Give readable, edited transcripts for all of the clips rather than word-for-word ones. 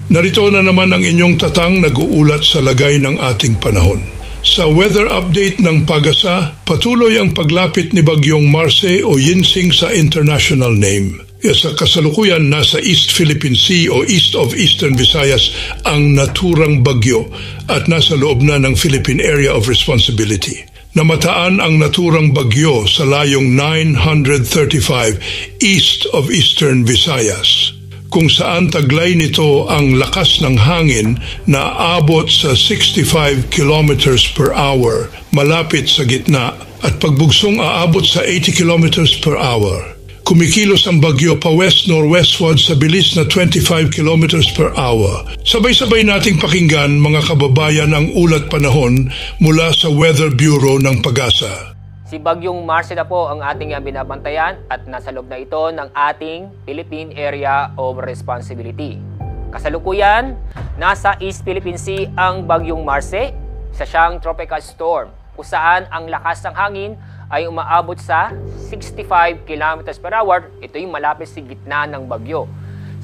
Narito na naman ang inyong tatang nag-uulat sa lagay ng ating panahon. Sa weather update ng Pagasa, patuloy ang paglapit ni Bagyong Marce o Yinsing sa international name. Sa kasalukuyan, nasa East Philippine Sea o East of Eastern Visayas ang naturang bagyo at nasa loob na ng Philippine Area of Responsibility. Namataan ang naturang bagyo sa layong 935 East of Eastern Visayas, kung saan taglay nito ang lakas ng hangin na aabot sa 65 kilometers per hour malapit sa gitna at pagbugsong aabot sa 80 kilometers per hour. Kumikilos ang bagyo pa west-northwestward sa bilis na 25 kilometers per hour. Sabay-sabay nating pakinggan, mga kababayan, ang ulat panahon mula sa Weather Bureau ng Pagasa. Si Bagyong Marce na po ang ating binabantayan at nasa loob na ito ng ating Philippine Area of Responsibility. Kasalukuyan, nasa East Philippine Sea ang Bagyong Marce, isa siyang tropical storm kung saan ang lakas ng hangin ay umaabot sa 65 km per hour. Ito yung malapit sa gitna ng bagyo.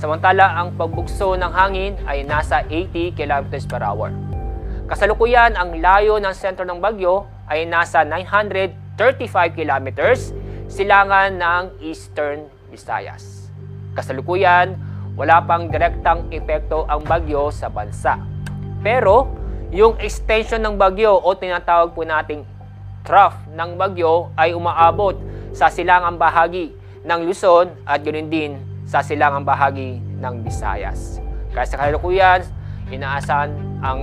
Samantala, ang pagbugso ng hangin ay nasa 80 km per hour. Kasalukuyan, ang layo ng sentro ng bagyo ay nasa 935 kilometers silangan ng Eastern Visayas. Kasalukuyan, wala pang direktang epekto ang bagyo sa bansa. Pero, yung extension ng bagyo o tinatawag po nating trough ng bagyo ay umaabot sa silangang bahagi ng Luzon at ganoon din sa silangang bahagi ng Visayas. Kaya sa kasalukuyan, inaasahan ang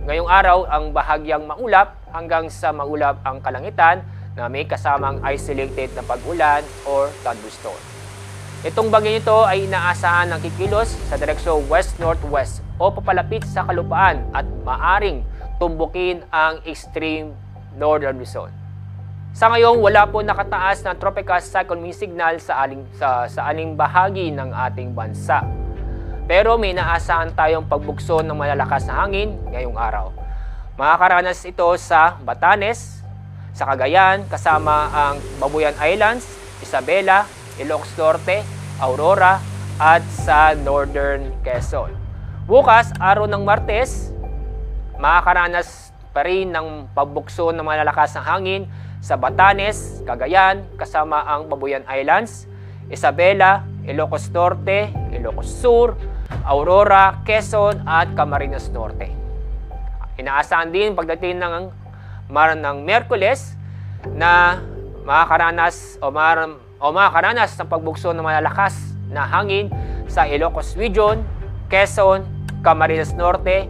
ngayong araw ang bahagyang maulap hanggang sa maulap ang kalangitan na may kasamang isolated na pag-ulan or thunderstorm. Itong bagyo nito ay inaasahan ng kikilos sa direksyon west-northwest o papalapit sa kalupaan at maaring tumbukin ang extreme Northern Luzon. Sa ngayon, wala po nakataas na tropical cyclone wind signal sa aling bahagi ng ating bansa. Pero may naasahan tayong pagbugso ng malalakas na hangin ngayong araw. Makakaranas ito sa Batanes, sa Cagayan, kasama ang Babuyan Islands, Isabela, Ilocos Norte, Aurora, at sa Northern Quezon. Bukas, araw ng Martes, makakaranas pa rin ng pagbukso ng malalakas na hangin sa Batanes, Cagayan, kasama ang Babuyan Islands, Isabela, Ilocos Norte, Ilocos Sur, Aurora, Quezon at Camarines Norte. Inaasahan din pagdating ng Miyerkules na makakaranas ng pagbukso ng malalakas na hangin sa Ilocos Region, Quezon, Camarines Norte,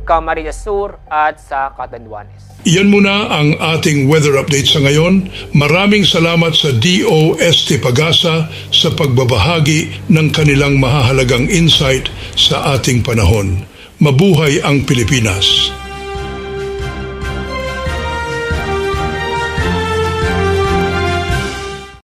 Camarines Sur at sa Catanduanes. Iyan muna ang ating weather update sa ngayon. Maraming salamat sa DOST Pagasa sa pagbabahagi ng kanilang mahahalagang insight sa ating panahon. Mabuhay ang Pilipinas!